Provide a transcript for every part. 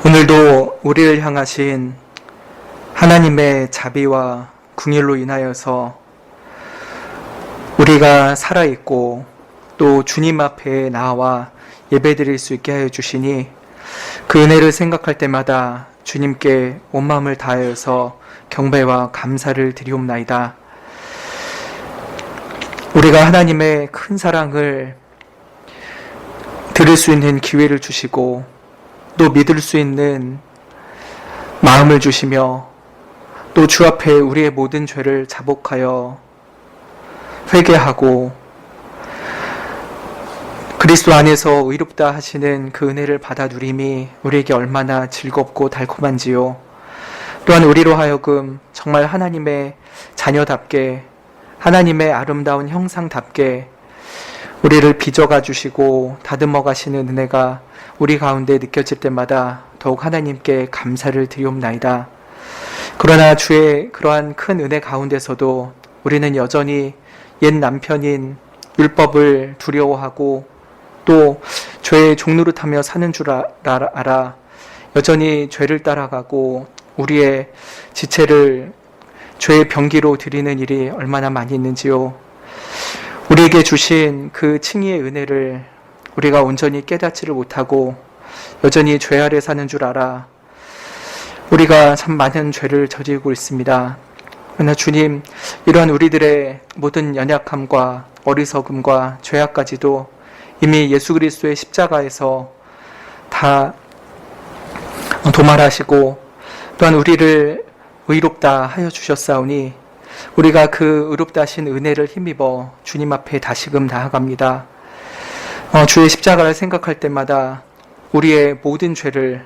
오늘도 우리를 향하신 하나님의 자비와 긍휼로 인하여서 우리가 살아있고 또 주님 앞에 나와 예배드릴 수 있게 하여 주시니 그 은혜를 생각할 때마다 주님께 온 마음을 다하여서 경배와 감사를 드리옵나이다. 우리가 하나님의 큰 사랑을 들을 수 있는 기회를 주시고 또 믿을 수 있는 마음을 주시며 또 주 앞에 우리의 모든 죄를 자복하여 회개하고 그리스도 안에서 의롭다 하시는 그 은혜를 받아 누림이 우리에게 얼마나 즐겁고 달콤한지요. 또한 우리로 하여금 정말 하나님의 자녀답게 하나님의 아름다운 형상답게 우리를 빚어가 주시고 다듬어 가시는 은혜가 우리 가운데 느껴질 때마다 더욱 하나님께 감사를 드리옵나이다. 그러나 주의 그러한 큰 은혜 가운데서도 우리는 여전히 옛 남편인 율법을 두려워하고 또 죄의 종노릇하며 사는 줄 알아 여전히 죄를 따라가고 우리의 지체를 죄의 병기로 드리는 일이 얼마나 많이 있는지요. 우리에게 주신 그 칭의의 은혜를 우리가 온전히 깨닫지를 못하고 여전히 죄 아래 사는 줄 알아 우리가 참 많은 죄를 저지르고 있습니다. 그러나 주님, 이러한 우리들의 모든 연약함과 어리석음과 죄악까지도 이미 예수 그리스도의 십자가에서 다 도말하시고 또한 우리를 의롭다 하여 주셨사오니 우리가 그 의롭다 하신 은혜를 힘입어 주님 앞에 다시금 나아갑니다. 주의 십자가를 생각할 때마다 우리의 모든 죄를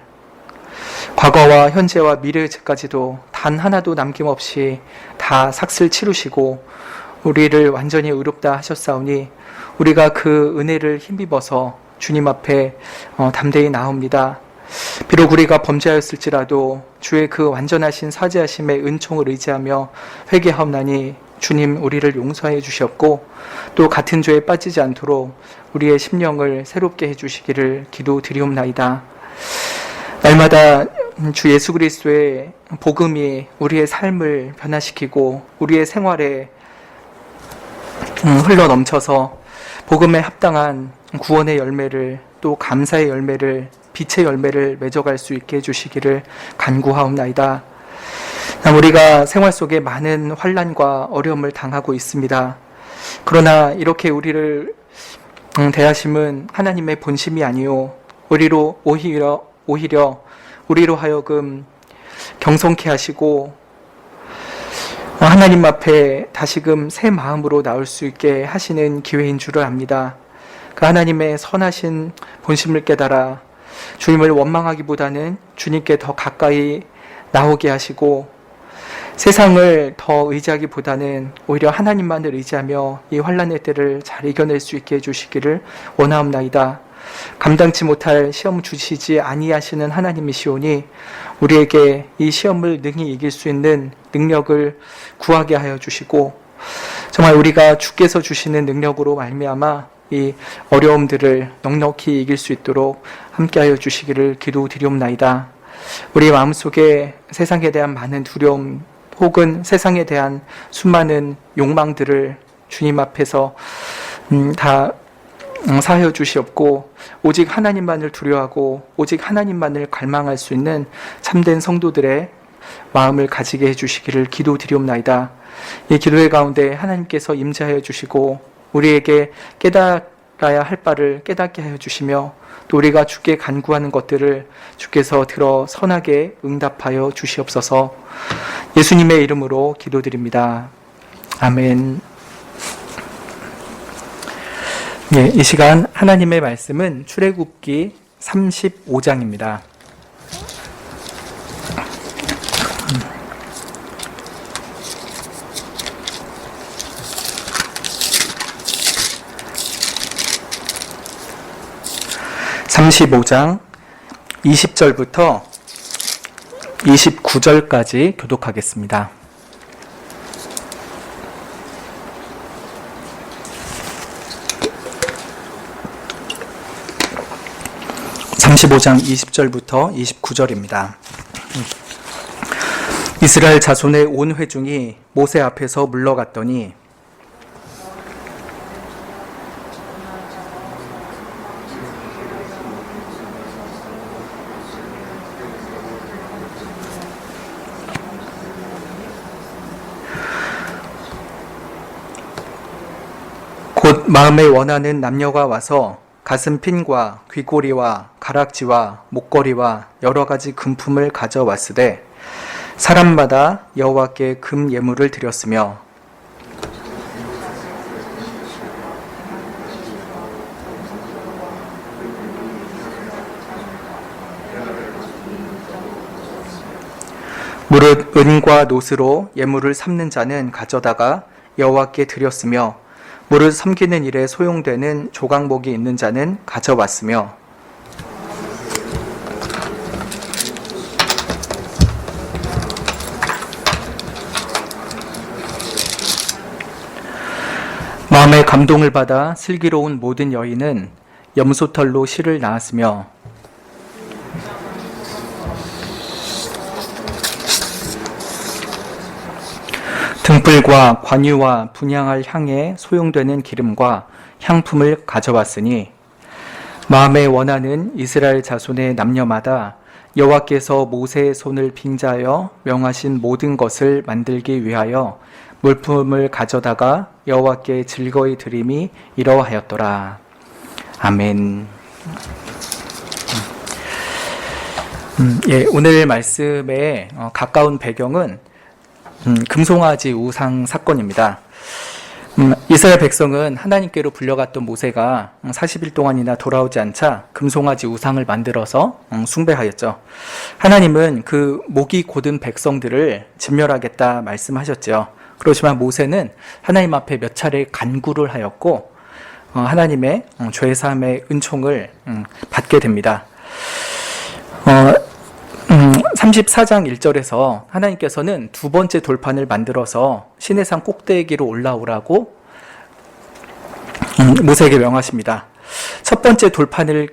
과거와 현재와 미래의 죄까지도 단 하나도 남김없이 다 삭슬 치루시고 우리를 완전히 의롭다 하셨사오니 우리가 그 은혜를 힘입어서 주님 앞에 담대히 나옵니다. 비록 우리가 범죄하였을지라도 주의 그 완전하신 사죄하심의 은총을 의지하며 회개하옵나니 주님 우리를 용서해 주셨고 또 같은 죄에 빠지지 않도록 우리의 심령을 새롭게 해주시기를 기도드리옵나이다. 날마다 주 예수 그리스도의 복음이 우리의 삶을 변화시키고 우리의 생활에 흘러넘쳐서 복음에 합당한 구원의 열매를 또 감사의 열매를 빛의 열매를 맺어갈 수 있게 해주시기를 간구하옵나이다. 우리가 생활 속에 많은 환난과 어려움을 당하고 있습니다. 그러나 이렇게 우리를 대하심은 하나님의 본심이 아니요 우리로 오히려 우리로 하여금 경성케 하시고 하나님 앞에 다시금 새 마음으로 나올 수 있게 하시는 기회인 줄을 압니다. 그 하나님의 선하신 본심을 깨달아 주님을 원망하기보다는 주님께 더 가까이 나오게 하시고 세상을 더 의지하기보다는 오히려 하나님만을 의지하며 이 환난의 때를 잘 이겨낼 수 있게 해주시기를 원하옵나이다. 감당치 못할 시험 주시지 아니하시는 하나님이시오니 우리에게 이 시험을 능히 이길 수 있는 능력을 구하게 하여 주시고 정말 우리가 주께서 주시는 능력으로 말미암아 이 어려움들을 넉넉히 이길 수 있도록 함께하여 주시기를 기도드리옵나이다. 우리 마음속에 세상에 대한 많은 두려움 혹은 세상에 대한 수많은 욕망들을 주님 앞에서 다 사하여 주시옵고 오직 하나님만을 두려워하고 오직 하나님만을 갈망할 수 있는 참된 성도들의 마음을 가지게 해주시기를 기도드리옵나이다. 이 기도의 가운데 하나님께서 임재하여 주시고 우리에게 깨달아야 할 바를 깨닫게 하여 주시며 또 우리가 주께 간구하는 것들을 주께서 들어 선하게 응답하여 주시옵소서. 예수님의 이름으로 기도드립니다. 아멘. 네, 이 시간 하나님의 말씀은 출애굽기 35장입니다. (35장) 20절부터 29절까지 교독하겠습니다. 35장 20절부터 29절입니다. 이스라엘 자손의 온 회중이 모세 앞에서 물러갔더니 곧 마음에 원하는 남녀가 와서 가슴핀과 귀고리와 가락지와 목걸이와 여러 가지 금품을 가져왔으되 사람마다 여호와께 금 예물을 드렸으며 무릇 은과 노스로 예물을 삼는 자는 가져다가 여호와께 드렸으며 무릇 섬기는 일에 소용되는 조각목이 있는 자는 가져왔으며 마음의 감동을 받아 슬기로운 모든 여인은 염소털로 실을 낳았으며 등불과 관유와 분향할 향에 소용되는 기름과 향품을 가져왔으니 마음에 원하는 이스라엘 자손의 남녀마다 여호와께서 모세의 손을 빙자하여 명하신 모든 것을 만들기 위하여 물품을 가져다가 여호와께 즐거이 드림이 이러하였더라. 아멘. 오늘 말씀의 가까운 배경은 금송아지 우상 사건입니다. 이스라엘 백성은 하나님께로 불려갔던 모세가 40일 동안이나 돌아오지 않자 금송아지 우상을 만들어서 숭배하였죠. 하나님은 그 목이 곧은 백성들을 진멸하겠다 말씀하셨죠. 그렇지만 모세는 하나님 앞에 몇 차례 간구를 하였고 하나님의 죄사함의 은총을 받게 됩니다. 34장 1절에서 하나님께서는 두 번째 돌판을 만들어서 시내산 꼭대기로 올라오라고 모세에게 명하십니다. 첫 번째 돌판을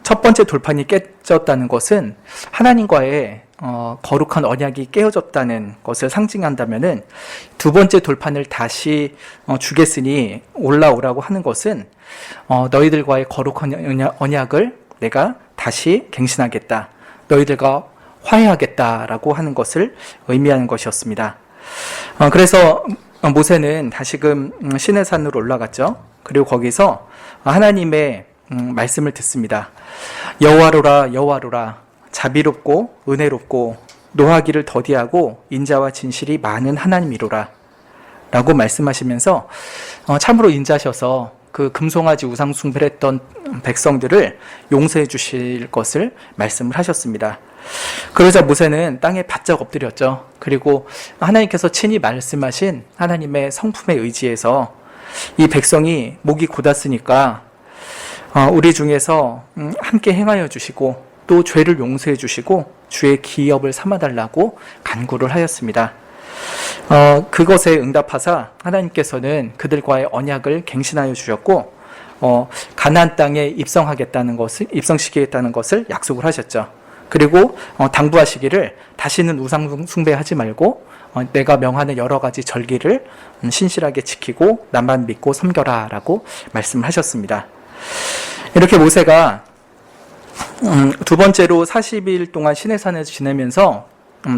첫 번째 돌판이 깨졌다는 것은 하나님과의 거룩한 언약이 깨어졌다는 것을 상징한다면은 두 번째 돌판을 다시 주겠으니 올라오라고 하는 것은 너희들과의 거룩한 언약을 내가 다시 갱신하겠다. 너희들과 화해하겠다라고 하는 것을 의미하는 것이었습니다. 그래서 모세는 다시금 시내산으로 올라갔죠. 그리고 거기서 하나님의 말씀을 듣습니다. 여호와로라 여호와로라 자비롭고 은혜롭고 노하기를 더디하고 인자와 진실이 많은 하나님이로라 라고 말씀하시면서 참으로 인자셔서 그 금송아지 우상 숭배를 했던 백성들을 용서해 주실 것을 말씀을 하셨습니다. 그러자 모세는 땅에 바짝 엎드렸죠. 그리고 하나님께서 친히 말씀하신 하나님의 성품에 의지해서 이 백성이 목이 곧았으니까 우리 중에서 함께 행하여 주시고 또 죄를 용서해 주시고 주의 기업을 삼아달라고 간구를 하였습니다. 그것에 응답하사 하나님께서는 그들과의 언약을 갱신하여 주셨고 가나안 땅에 입성시키겠다는 것을 약속을 하셨죠. 그리고 당부하시기를 다시는 우상 숭배하지 말고 내가 명하는 여러 가지 절기를 신실하게 지키고 나만 믿고 섬겨라 라고 말씀을 하셨습니다. 이렇게 모세가 두 번째로 40일 동안 시내산에서 지내면서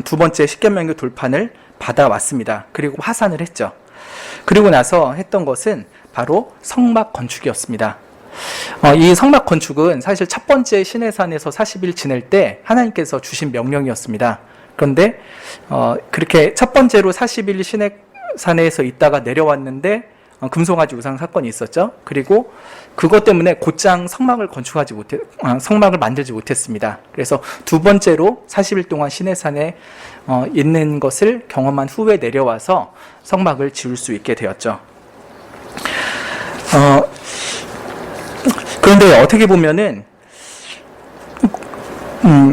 두 번째 십계명의 돌판을 받아왔습니다. 그리고 하산을 했죠. 그리고 나서 했던 것은 바로 성막 건축이었습니다. 이 성막 건축은 사실 첫 번째 시내산에서 40일 지낼 때 하나님께서 주신 명령이었습니다. 그런데 그렇게 첫 번째로 40일 시내산에서 있다가 내려왔는데 금송아지 우상 사건이 있었죠. 그리고 그것 때문에 곧장 성막을 만들지 못했습니다. 그래서 두 번째로 40일 동안 시내산에 있는 것을 경험한 후에 내려와서 성막을 지을 수 있게 되었죠. 그런데 어떻게 보면은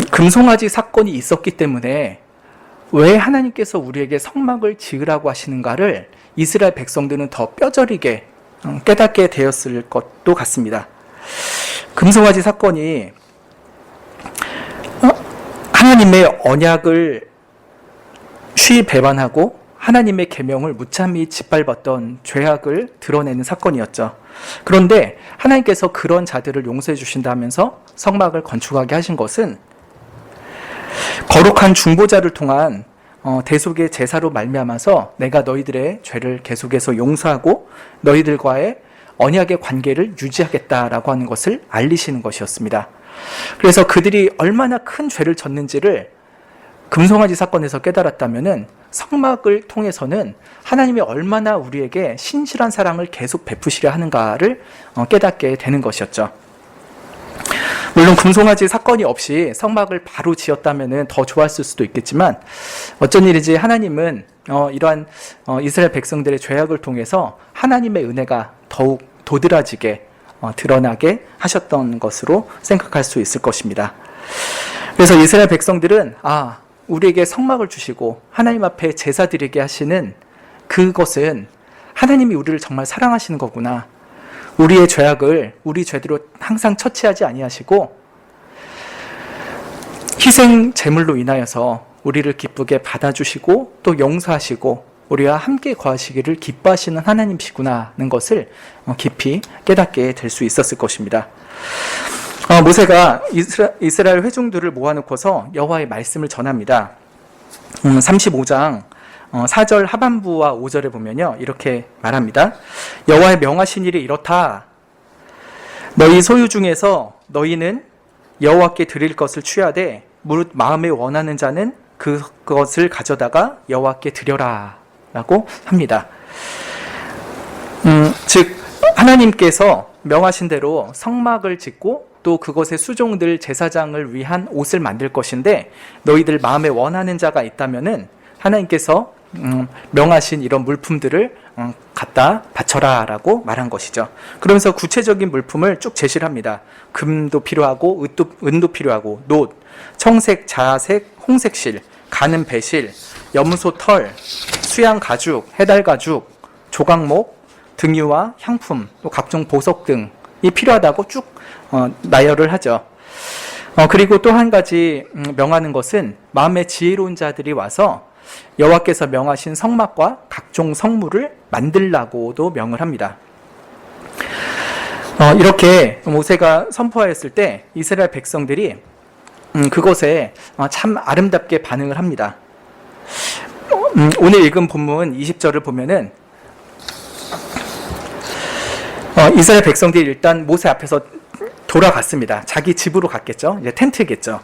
금송아지 사건이 있었기 때문에 왜 하나님께서 우리에게 성막을 지으라고 하시는가를 이스라엘 백성들은 더 뼈저리게 깨닫게 되었을 것도 같습니다. 금송아지 사건이 하나님의 언약을 쉬이 배반하고 하나님의 계명을 무참히 짓밟았던 죄악을 드러내는 사건이었죠. 그런데 하나님께서 그런 자들을 용서해 주신다면서 성막을 건축하게 하신 것은 거룩한 중보자를 통한 대속의 제사로 말미암아서 내가 너희들의 죄를 계속해서 용서하고 너희들과의 언약의 관계를 유지하겠다라고 하는 것을 알리시는 것이었습니다. 그래서 그들이 얼마나 큰 죄를 졌는지를 금송아지 사건에서 깨달았다면은 성막을 통해서는 하나님이 얼마나 우리에게 신실한 사랑을 계속 베푸시려 하는가를 깨닫게 되는 것이었죠. 물론 금송아지 사건이 없이 성막을 바로 지었다면은 더 좋았을 수도 있겠지만 어쩐 일인지 하나님은 이러한 이스라엘 백성들의 죄악을 통해서 하나님의 은혜가 더욱 도드라지게 드러나게 하셨던 것으로 생각할 수 있을 것입니다. 그래서 이스라엘 백성들은 우리에게 성막을 주시고 하나님 앞에 제사 드리게 하시는 그것은 하나님이 우리를 정말 사랑하시는 거구나. 우리의 죄악을 우리 죄대로 항상 처치하지 아니하시고 희생 제물로 인하여서 우리를 기쁘게 받아주시고 또 용서하시고 우리와 함께 거하시기를 기뻐하시는 하나님이시구나는 것을 깊이 깨닫게 될 수 있었을 것입니다. 모세가 이스라엘 회중들을 모아놓고서 여호와의 말씀을 전합니다. 35장 4절 하반부와 5절에 보면요, 이렇게 말합니다. 여호와의 명하신 일이 이렇다. 너희 소유 중에서 너희는 여호와께 드릴 것을 취하되 무릇 마음에 원하는 자는 그것을 가져다가 여호와께 드려라 라고 합니다. 즉 하나님께서 명하신 대로 성막을 짓고 또 그것의 수종들 제사장을 위한 옷을 만들 것인데 너희들 마음에 원하는 자가 있다면은 하나님께서 명하신 이런 물품들을 갖다 바쳐라 라고 말한 것이죠. 그러면서 구체적인 물품을 쭉 제시를 합니다. 금도 필요하고 은도 필요하고 놋, 청색, 자색, 홍색실, 가는 배실, 염소 털, 수양 가죽, 해달 가죽, 조각목, 등유와 향품, 또 각종 보석 등이 필요하다고 쭉 나열을 하죠. 그리고 또 한 가지 명하는 것은 마음에 지혜로운 자들이 와서 여호와께서 명하신 성막과 각종 성물을 만들라고도 명을 합니다. 이렇게 모세가 선포하였을 때 이스라엘 백성들이 그것에 참 아름답게 반응을 합니다. 오늘 읽은 본문 20절을 보면은 이스라엘 백성들이 일단 모세 앞에서 돌아갔습니다. 자기 집으로 갔겠죠. 이제 텐트겠죠.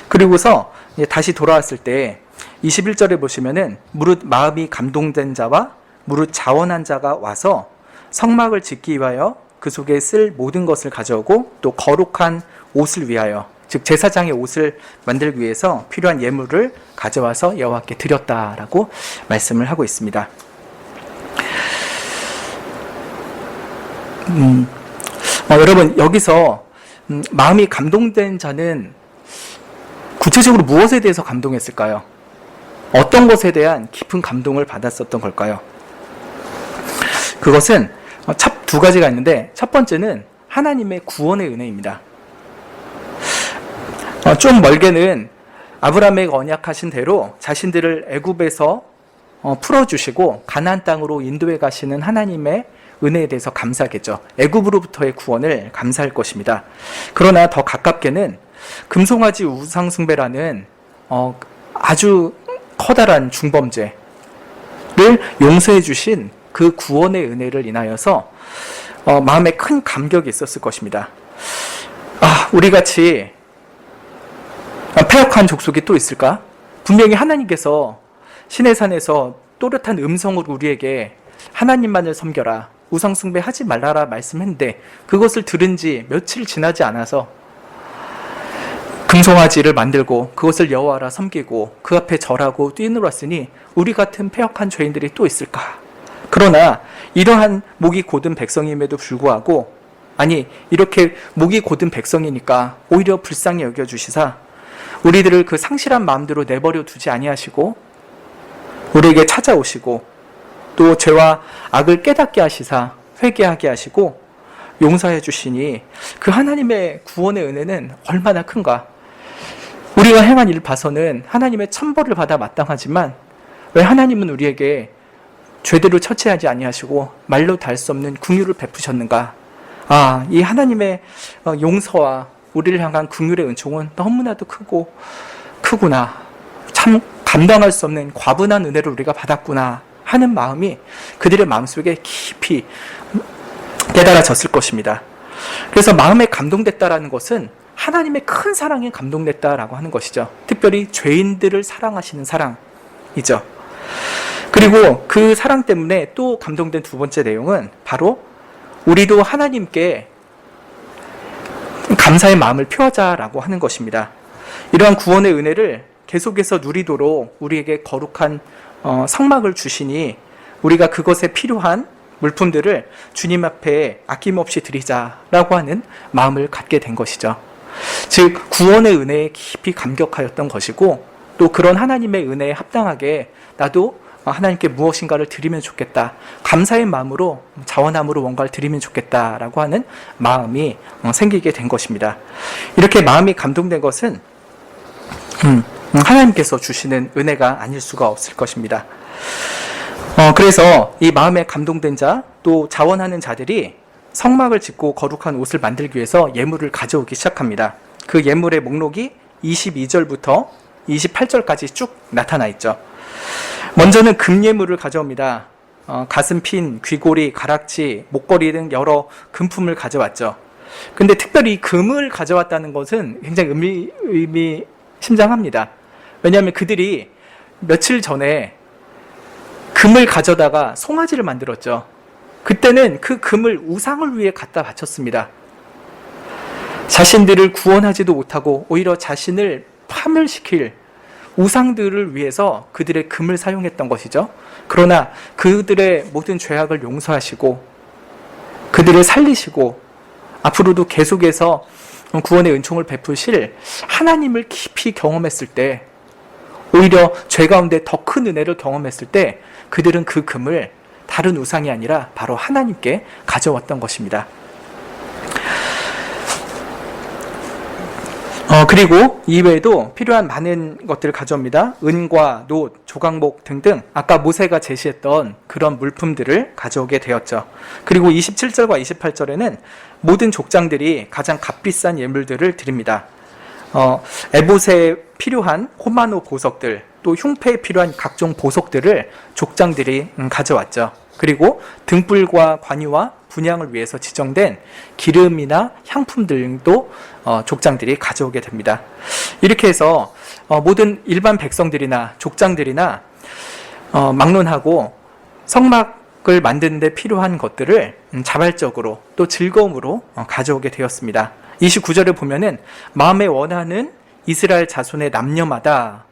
그리고서 이제 다시 돌아왔을 때 21절에 보시면은 무릇 마음이 감동된 자와 무릇 자원한 자가 와서 성막을 짓기 위하여 그 속에 쓸 모든 것을 가져오고 또 거룩한 옷을 위하여 즉 제사장의 옷을 만들기 위해서 필요한 예물을 가져와서 여호와께 드렸다라고 말씀을 하고 있습니다. 여러분 여기서 마음이 감동된 자는 구체적으로 무엇에 대해서 감동했을까요? 어떤 것에 대한 깊은 감동을 받았었던 걸까요? 그것은 두 가지가 있는데 첫 번째는 하나님의 구원의 은혜입니다. 좀 멀게는 아브라함에게 언약하신 대로 자신들을 애굽에서 풀어주시고 가나안 땅으로 인도해 가시는 하나님의 은혜에 대해서 감사하겠죠. 애굽으로부터의 구원을 감사할 것입니다. 그러나 더 가깝게는 금송아지 우상숭배라는 아주 커다란 중범죄를 용서해 주신 그 구원의 은혜를 인하여서 마음에 큰 감격이 있었을 것입니다. 우리같이 패역한 족속이 또 있을까? 분명히 하나님께서 시내산에서 또렷한 음성으로 우리에게 하나님만을 섬겨라, 우상숭배 하지 말라라 말씀했는데 그것을 들은 지 며칠 지나지 않아서 금송아지를 만들고 그것을 여호와라 섬기고 그 앞에 절하고 뛰놀았으니 우리 같은 패역한 죄인들이 또 있을까? 그러나 이러한 목이 곧은 백성임에도 불구하고 이렇게 목이 곧은 백성이니까 오히려 불쌍히 여겨주시사 우리들을 그 상실한 마음대로 내버려 두지 아니하시고 우리에게 찾아오시고 또 죄와 악을 깨닫게 하시사 회개하게 하시고 용서해 주시니 그 하나님의 구원의 은혜는 얼마나 큰가. 우리가 행한 일 봐서는 하나님의 천벌을 받아 마땅하지만 왜 하나님은 우리에게 죄대로 처치하지 아니하시고 말로 닿을 수 없는 긍휼을 베푸셨는가. 이 하나님의 용서와 우리를 향한 긍휼의 은총은 너무나도 크구나. 참 감당할 수 없는 과분한 은혜를 우리가 받았구나 하는 마음이 그들의 마음속에 깊이 깨달아졌을 것입니다. 그래서 마음에 감동됐다라는 것은 하나님의 큰 사랑에 감동됐다라고 하는 것이죠. 특별히 죄인들을 사랑하시는 사랑이죠. 그리고 그 사랑 때문에 또 감동된 두 번째 내용은 바로 우리도 하나님께 감사의 마음을 표하자라고 하는 것입니다. 이러한 구원의 은혜를 계속해서 누리도록 우리에게 거룩한 성막을 주시니 우리가 그것에 필요한 물품들을 주님 앞에 아낌없이 드리자라고 하는 마음을 갖게 된 것이죠. 즉 구원의 은혜에 깊이 감격하였던 것이고 또 그런 하나님의 은혜에 합당하게 나도 하나님께 무엇인가를 드리면 좋겠다. 감사의 마음으로 자원함으로 뭔가를 드리면 좋겠다라고 하는 마음이 생기게 된 것입니다. 이렇게 마음이 감동된 것은 하나님께서 주시는 은혜가 아닐 수가 없을 것입니다. 그래서 이 마음에 감동된 자, 또 자원하는 자들이 성막을 짓고 거룩한 옷을 만들기 위해서 예물을 가져오기 시작합니다. 그 예물의 목록이 22절부터 28절까지 쭉 나타나 있죠. 먼저는 금예물을 가져옵니다. 가슴핀, 귀고리, 가락지, 목걸이 등 여러 금품을 가져왔죠. 근데 특별히 금을 가져왔다는 것은 굉장히 의미심장합니다. 왜냐하면 그들이 며칠 전에 금을 가져다가 송아지를 만들었죠. 그때는 그 금을 우상을 위해 갖다 바쳤습니다. 자신들을 구원하지도 못하고 오히려 자신을 파멸시킬 우상들을 위해서 그들의 금을 사용했던 것이죠. 그러나 그들의 모든 죄악을 용서하시고 그들을 살리시고 앞으로도 계속해서 구원의 은총을 베푸실 하나님을 깊이 경험했을 때, 오히려 죄 가운데 더 큰 은혜를 경험했을 때 그들은 그 금을 다른 우상이 아니라 바로 하나님께 가져왔던 것입니다. 그리고 이외에도 필요한 많은 것들을 가져옵니다. 은과 놋, 조각목 등등 아까 모세가 제시했던 그런 물품들을 가져오게 되었죠. 그리고 27절과 28절에는 모든 족장들이 가장 값비싼 예물들을 드립니다. 에봇에 필요한 호마노 보석들, 또 흉패에 필요한 각종 보석들을 족장들이 가져왔죠. 그리고 등불과 관유와 분향을 위해서 지정된 기름이나 향품 등도 족장들이 가져오게 됩니다. 이렇게 해서 모든 일반 백성들이나 족장들이나 막론하고 성막을 만드는 데 필요한 것들을 자발적으로 또 즐거움으로 가져오게 되었습니다. 29절에 보면은 마음에 원하는 이스라엘 자손의 남녀마다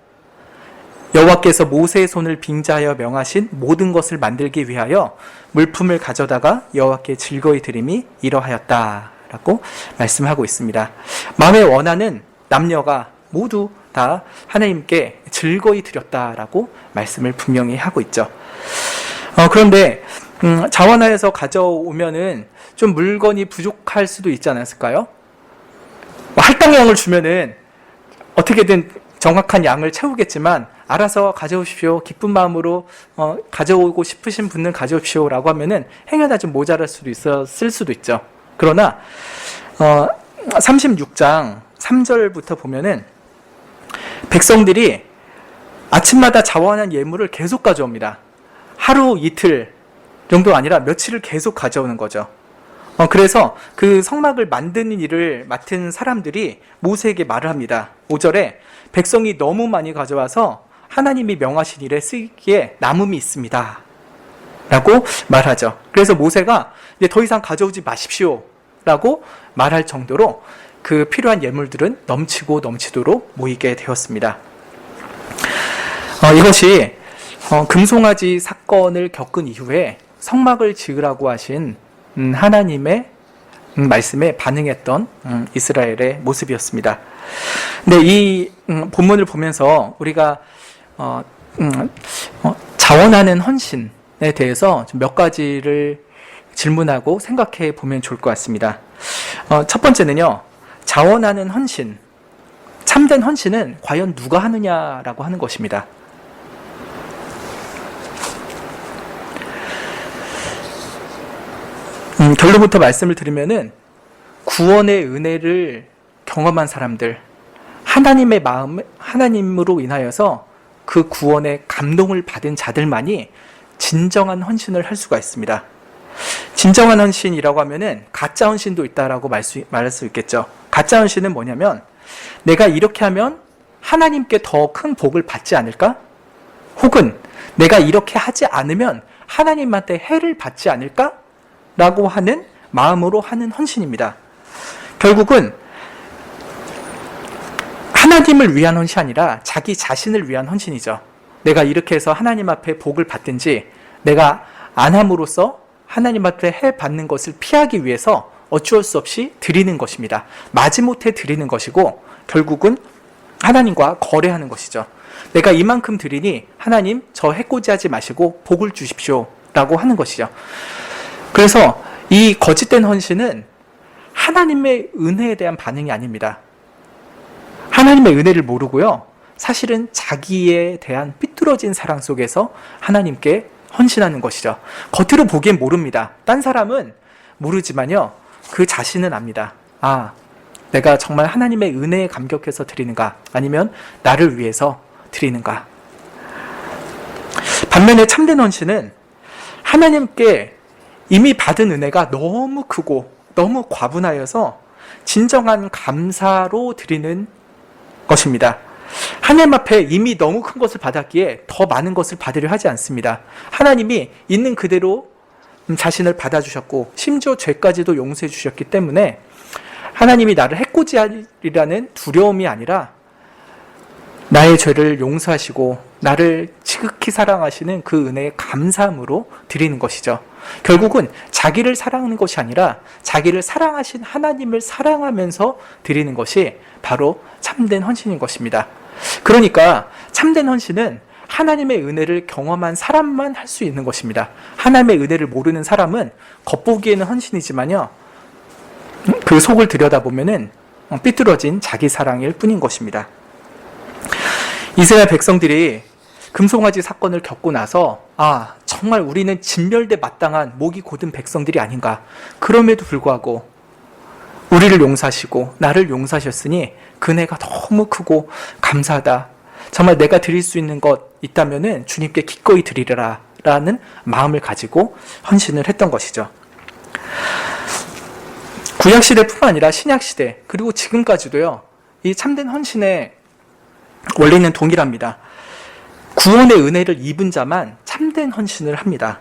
여호와께서 모세의 손을 빙자하여 명하신 모든 것을 만들기 위하여 물품을 가져다가 여호와께 즐거이 드림이 이러하였다라고 말씀하고 있습니다. 마음에 원하는 남녀가 모두 다 하나님께 즐거이 드렸다라고 말씀을 분명히 하고 있죠. 그런데 자원하여서 가져오면은 좀 물건이 부족할 수도 있지 않았을까요? 할당량을 주면은 어떻게든 정확한 양을 채우겠지만 알아서 가져오십시오. 기쁜 마음으로 가져오고 싶으신 분은 가져오십시오 라고 하면은 행여나 좀 모자랄 수도 있었을 수도 있죠. 그러나 36장 3절부터 보면은 백성들이 아침마다 자원한 예물을 계속 가져옵니다. 하루 이틀 정도 아니라 며칠을 계속 가져오는 거죠. 그래서 그 성막을 만드는 일을 맡은 사람들이 모세에게 말을 합니다. 5절에 백성이 너무 많이 가져와서 하나님이 명하신 일에 쓰기에 남음이 있습니다 라고 말하죠. 그래서 모세가 이제 더 이상 가져오지 마십시오 라고 말할 정도로 그 필요한 예물들은 넘치고 넘치도록 모이게 되었습니다. 이것이 금송아지 사건을 겪은 이후에 성막을 지으라고 하신 하나님의 말씀에 반응했던 이스라엘의 모습이었습니다. 근데 이 본문을 보면서 우리가 자원하는 헌신에 대해서 몇 가지를 질문하고 생각해 보면 좋을 것 같습니다. 첫 번째는요, 자원하는 헌신. 참된 헌신은 과연 누가 하느냐라고 하는 것입니다. 결론부터 말씀을 드리면은 구원의 은혜를 경험한 사람들, 하나님의 마음, 하나님으로 인하여서 그 구원의 감동을 받은 자들만이 진정한 헌신을 할 수가 있습니다. 진정한 헌신이라고 하면은 가짜 헌신도 있다라고 말할 수 있겠죠. 가짜 헌신은 뭐냐면 내가 이렇게 하면 하나님께 더 큰 복을 받지 않을까? 혹은 내가 이렇게 하지 않으면 하나님한테 해를 받지 않을까? 라고 하는 마음으로 하는 헌신입니다. 결국은 하나님을 위한 헌신이 아니라 자기 자신을 위한 헌신이죠. 내가 이렇게 해서 하나님 앞에 복을 받든지 내가 안 함으로써 하나님 앞에 해 받는 것을 피하기 위해서 어쩔 수 없이 드리는 것입니다. 마지못해 드리는 것이고 결국은 하나님과 거래하는 것이죠. 내가 이만큼 드리니 하나님 저 해코지하지 마시고 복을 주십시오 라고 하는 것이죠. 그래서 이 거짓된 헌신은 하나님의 은혜에 대한 반응이 아닙니다. 하나님의 은혜를 모르고요. 사실은 자기에 대한 삐뚤어진 사랑 속에서 하나님께 헌신하는 것이죠. 겉으로 보기엔 모릅니다. 딴 사람은 모르지만요. 그 자신은 압니다. 아, 내가 정말 하나님의 은혜에 감격해서 드리는가? 아니면 나를 위해서 드리는가? 반면에 참된 헌신은 하나님께 이미 받은 은혜가 너무 크고 너무 과분하여서 진정한 감사로 드리는 것입니다. 하나님 앞에 이미 너무 큰 것을 받았기에 더 많은 것을 받으려 하지 않습니다. 하나님이 있는 그대로 자신을 받아주셨고 심지어 죄까지도 용서해 주셨기 때문에 하나님이 나를 해코지하리라는 두려움이 아니라 나의 죄를 용서하시고 나를 지극히 사랑하시는 그 은혜의 감사함으로 드리는 것이죠. 결국은 자기를 사랑하는 것이 아니라 자기를 사랑하신 하나님을 사랑하면서 드리는 것이 바로 참된 헌신인 것입니다. 그러니까 참된 헌신은 하나님의 은혜를 경험한 사람만 할 수 있는 것입니다. 하나님의 은혜를 모르는 사람은 겉보기에는 헌신이지만요, 그 속을 들여다보면은 삐뚤어진 자기 사랑일 뿐인 것입니다. 이스라엘 백성들이 금송아지 사건을 겪고 나서 정말 우리는 진멸대 마땅한 목이 곧은 백성들이 아닌가. 그럼에도 불구하고 우리를 용서하시고 나를 용서하셨으니 그네가 너무 크고 감사하다. 정말 내가 드릴 수 있는 것 있다면은 주님께 기꺼이 드리라 라는 마음을 가지고 헌신을 했던 것이죠. 구약시대뿐만 아니라 신약시대 그리고 지금까지도요, 이 참된 헌신의 원리는 동일합니다. 구원의 은혜를 입은 자만 참된 헌신을 합니다.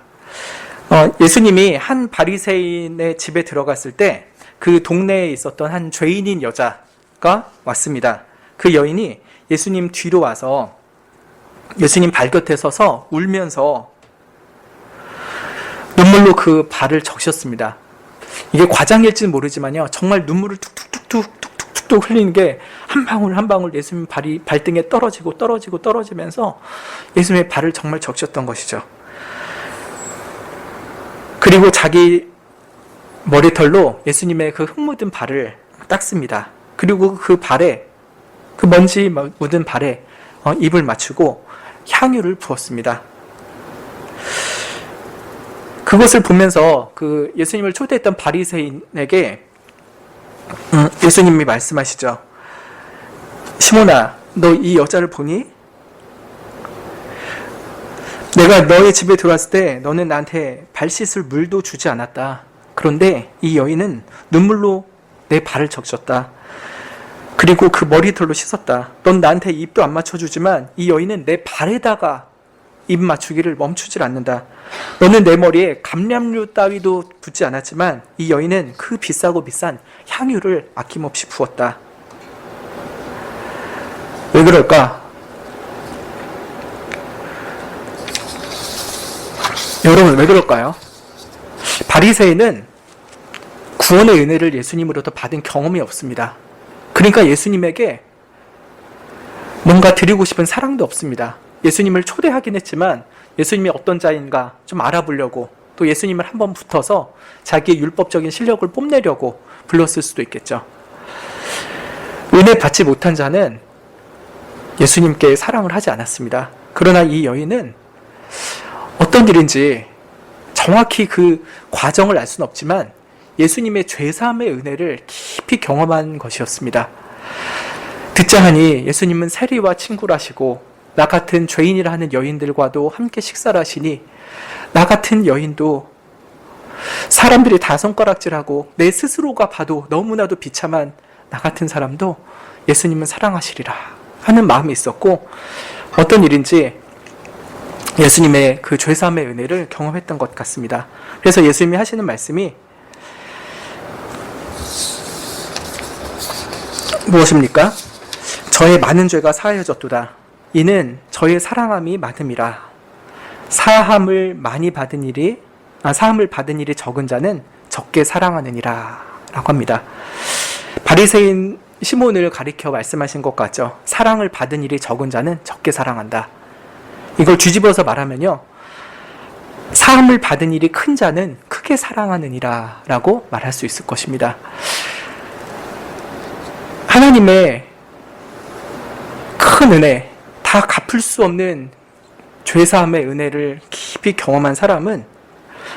예수님이 한 바리새인의 집에 들어갔을 때 그 동네에 있었던 한 죄인인 여자가 왔습니다. 그 여인이 예수님 뒤로 와서 예수님 발 곁에 서서 울면서 눈물로 그 발을 적셨습니다. 이게 과장일지는 모르지만요, 정말 눈물을 툭툭툭 흘리는 게 한 방울 한 방울 예수님 발등에 떨어지면서 예수님의 발을 정말 적셨던 것이죠. 그리고 자기 머리털로 예수님의 그 흙 묻은 발을 닦습니다. 그리고 그 발에, 그 먼지 묻은 발에 입을 맞추고 향유를 부었습니다. 그것을 보면서 그 예수님을 초대했던 바리새인에게 예수님이 말씀하시죠. 시몬아, 너 이 여자를 보니? 내가 너의 집에 들어왔을 때 너는 나한테 발 씻을 물도 주지 않았다. 그런데 이 여인은 눈물로 내 발을 적셨다. 그리고 그 머리털로 씻었다. 넌 나한테 입도 안 맞춰주지만 이 여인은 내 발에다가 입 맞추기를 멈추질 않는다. 너는 내 머리에 감람류 따위도 붓지 않았지만 이 여인은 그 비싸고 비싼 향유를 아낌없이 부었다. 왜 그럴까? 여러분, 왜 그럴까요? 바리새인은 구원의 은혜를 예수님으로부터 받은 경험이 없습니다. 그러니까 예수님에게 뭔가 드리고 싶은 사랑도 없습니다. 예수님을 초대하긴 했지만 예수님이 어떤 자인가 좀 알아보려고 또 예수님을 한번 붙어서 자기의 율법적인 실력을 뽐내려고 불렀을 수도 있겠죠. 은혜 받지 못한 자는 예수님께 사랑을 하지 않았습니다. 그러나 이 여인은 어떤 일인지 정확히 그 과정을 알 수는 없지만 예수님의 죄사함의 은혜를 깊이 경험한 것이었습니다. 듣자 하니 예수님은 세리와 친구를 하시고 나 같은 죄인이라 하는 여인들과도 함께 식사를 하시니 나 같은 여인도 사람들이 다 손가락질하고 내 스스로가 봐도 너무나도 비참한 나 같은 사람도 예수님은 사랑하시리라 하는 마음이 있었고 어떤 일인지 예수님의 그 죄사함의 은혜를 경험했던 것 같습니다. 그래서 예수님이 하시는 말씀이 무엇입니까? 저의 많은 죄가 사하여졌도다. 이는 저의 사랑함이 많음이라. 사함을 받은 일이 적은 자는 적게 사랑하느니라 라고 합니다. 바리새인 시몬을 가리켜 말씀하신 것 같죠. 사랑을 받은 일이 적은 자는 적게 사랑한다. 이걸 뒤집어서 말하면요, 사함을 받은 일이 큰 자는 크게 사랑하느니라 라고 말할 수 있을 것입니다. 하나님의 큰 은혜, 다 갚을 수 없는 죄사함의 은혜를 깊이 경험한 사람은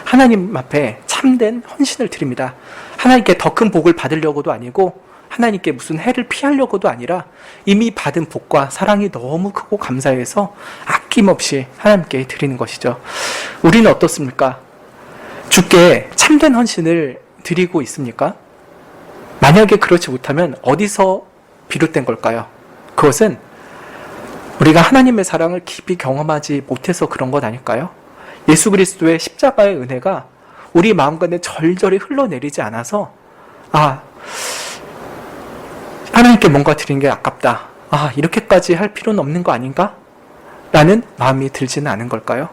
하나님 앞에 참된 헌신을 드립니다. 하나님께 더 큰 복을 받으려고도 아니고 하나님께 무슨 해를 피하려고도 아니라 이미 받은 복과 사랑이 너무 크고 감사해서 아낌없이 하나님께 드리는 것이죠. 우리는 어떻습니까? 주께 참된 헌신을 드리고 있습니까? 만약에 그렇지 못하면 어디서 비롯된 걸까요? 그것은 우리가 하나님의 사랑을 깊이 경험하지 못해서 그런 것 아닐까요? 예수 그리스도의 십자가의 은혜가 우리 마음 가운데 절절히 흘러내리지 않아서 하나님께 뭔가 드린 게 아깝다. 이렇게까지 할 필요는 없는 거 아닌가? 라는 마음이 들지는 않은 걸까요?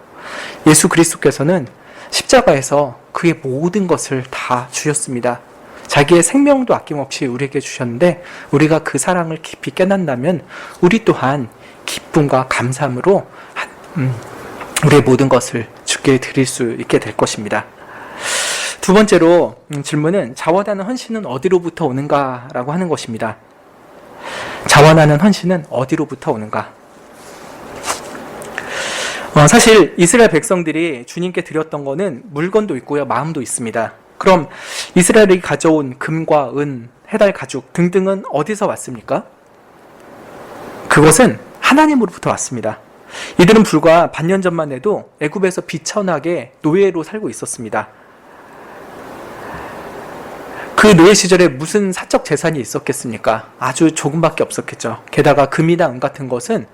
예수 그리스도께서는 십자가에서 그의 모든 것을 다 주셨습니다. 자기의 생명도 아낌없이 우리에게 주셨는데 우리가 그 사랑을 깊이 깨닫는다면 우리 또한 기쁨과 감사함으로 우리의 모든 것을 주께 드릴 수 있게 될 것입니다. 두 번째로 질문은 자원하는 헌신은 어디로부터 오는가 라고 하는 것입니다. 자원하는 헌신은 어디로부터 오는가? 사실 이스라엘 백성들이 주님께 드렸던 거는 물건도 있고요, 마음도 있습니다. 그럼 이스라엘이 가져온 금과 은, 해달 가죽 등등은 어디서 왔습니까? 그것은 하나님으로부터 왔습니다. 이들은 불과 반년 전만 해도 애굽에서 비천하게 노예로 살고 있었습니다. 그 노예 시절에 무슨 사적 재산이 있었겠습니까? 아주 조금밖에 없었겠죠. 게다가 금이나 은 같은 것은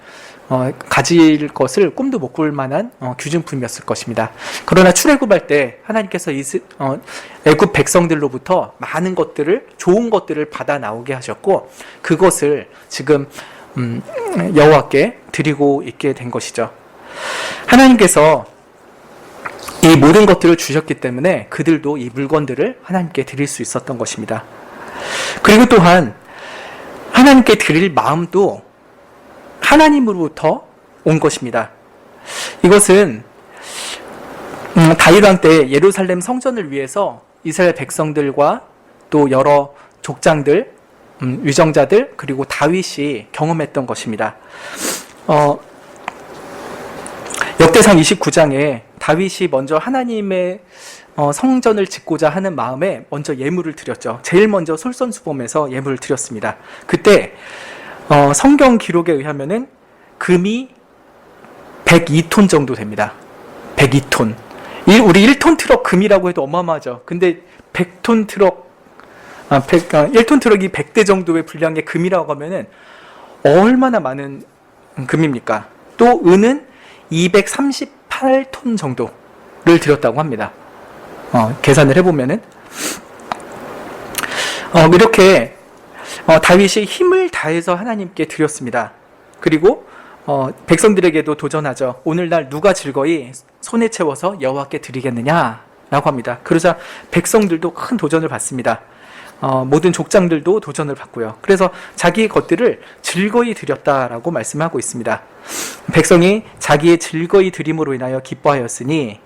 가질 것을 꿈도 못 꿀 만한 귀중품이었을 것입니다. 그러나 출애굽할 때 하나님께서 애굽 백성들로부터 많은 것들을, 좋은 것들을 받아 나오게 하셨고 그것을 지금 여호와께 드리고 있게 된 것이죠. 하나님께서 이 모든 것들을 주셨기 때문에 그들도 이 물건들을 하나님께 드릴 수 있었던 것입니다. 그리고 또한 하나님께 드릴 마음도 하나님으로부터 온 것입니다. 이것은 다윗 왕 때 예루살렘 성전을 위해서 이스라엘 백성들과 또 여러 족장들, 위정자들 그리고 다윗이 경험했던 것입니다. 역대상 29장에 다윗이 먼저 하나님의 성전을 짓고자 하는 마음에 먼저 예물을 드렸죠. 제일 먼저 솔선수범해서 예물을 드렸습니다. 그때 성경 기록에 의하면은 금이 102톤 정도 됩니다. 102톤. 우리 1톤 트럭 금이라고 해도 어마어마하죠. 근데 100톤 트럭, 1톤 트럭이 100대 정도의 분량의 금이라고 하면은 얼마나 많은 금입니까? 또 은은 238톤 정도를 드렸다고 합니다. 계산을 해보면은 이렇게 다윗이 힘을 다해서 하나님께 드렸습니다. 그리고 백성들에게도 도전하죠. 오늘날 누가 즐거이 손에 채워서 여호와께 드리겠느냐 라고 합니다. 그러자 백성들도 큰 도전을 받습니다. 모든 족장들도 도전을 받고요. 그래서 자기의 것들을 즐거이 드렸다라고 말씀하고 있습니다. 백성이 자기의 즐거이 드림으로 인하여 기뻐하였으니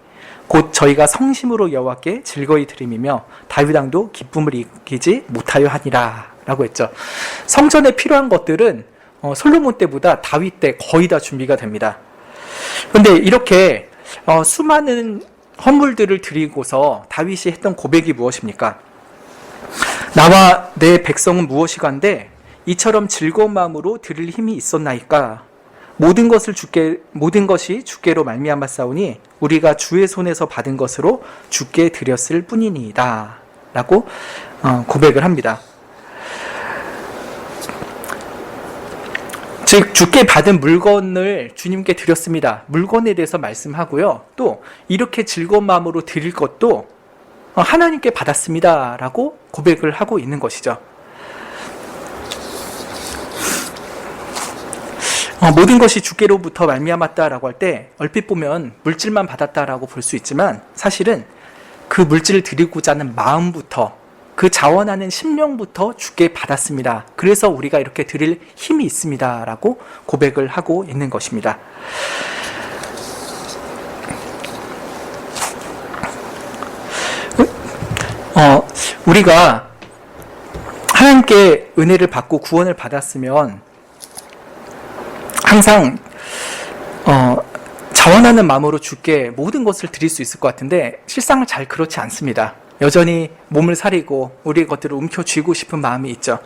곧 저희가 성심으로 여호와께 즐거이 드림이며 다윗 왕도 기쁨을 이기지 못하여 하니라 라고 했죠. 성전에 필요한 것들은 솔로몬 때보다 다윗 때 거의 다 준비가 됩니다. 그런데 이렇게 수많은 헌물들을 드리고서 다윗이 했던 고백이 무엇입니까? 나와 내 백성은 무엇이간데 이처럼 즐거운 마음으로 드릴 힘이 있었나이까? 모든 것이 주께로 말미암아 싸우니 우리가 주의 손에서 받은 것으로 주께 드렸을 뿐이니이다 라고 고백을 합니다. 즉 주께 받은 물건을 주님께 드렸습니다. 물건에 대해서 말씀하고요. 또 이렇게 즐거운 마음으로 드릴 것도 하나님께 받았습니다 라고 고백을 하고 있는 것이죠. 모든 것이 주께로부터 말미암았다라고 할 때 얼핏 보면 물질만 받았다라고 볼 수 있지만 사실은 그 물질을 드리고자 하는 마음부터 그 자원하는 심령부터 주께 받았습니다. 그래서 우리가 이렇게 드릴 힘이 있습니다 라고 고백을 하고 있는 것입니다. 우리가 하나님께 은혜를 받고 구원을 받았으면 항상 자원하는 마음으로 주께 모든 것을 드릴 수 있을 것 같은데 실상은 잘 그렇지 않습니다. 여전히 몸을 사리고 우리의 것들을 움켜쥐고 싶은 마음이 있죠.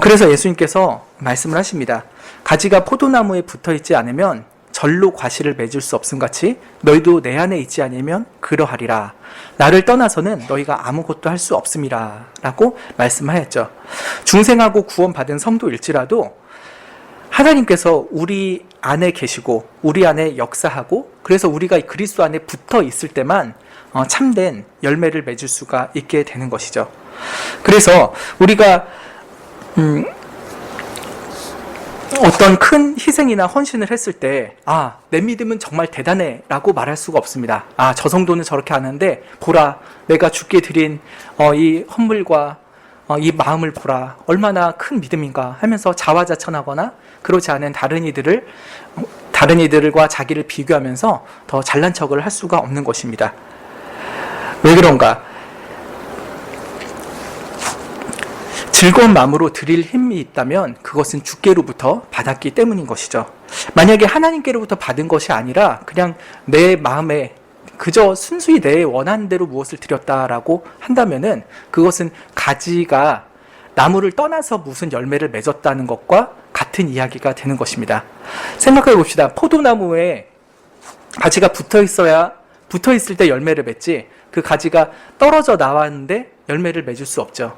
그래서 예수님께서 말씀을 하십니다. 가지가 포도나무에 붙어있지 않으면 절로 과실을 맺을 수 없음같이 너희도 내 안에 있지 않으면 그러하리라. 나를 떠나서는 너희가 아무것도 할 수 없음이라 라고 말씀하였죠. 중생하고 구원받은 성도일지라도 하나님께서 우리 안에 계시고 우리 안에 역사하고 그래서 우리가 그리스도 안에 붙어 있을 때만 참된 열매를 맺을 수가 있게 되는 것이죠. 그래서 우리가 어떤 큰 희생이나 헌신을 했을 때 내 믿음은 정말 대단해 라고 말할 수가 없습니다. 저 정도는 저렇게 하는데 보라 내가 주께 드린 이 헌물과 이 마음을 보라 얼마나 큰 믿음인가 하면서 자화자찬하거나 그렇지 않은 다른 이들과 자기를 비교하면서 더 잘난 척을 할 수가 없는 것입니다. 왜 그런가? 즐거운 마음으로 드릴 힘이 있다면 그것은 주께로부터 받았기 때문인 것이죠. 만약에 하나님께로부터 받은 것이 아니라 그냥 내 마음에 그저 순수히 내 원하는 대로 무엇을 드렸다라고 한다면은 그것은 가지가 나무를 떠나서 무슨 열매를 맺었다는 것과 같은 이야기가 되는 것입니다. 생각해 봅시다. 포도나무에 가지가 붙어 있을 때 열매를 맺지 그 가지가 떨어져 나왔는데 열매를 맺을 수 없죠.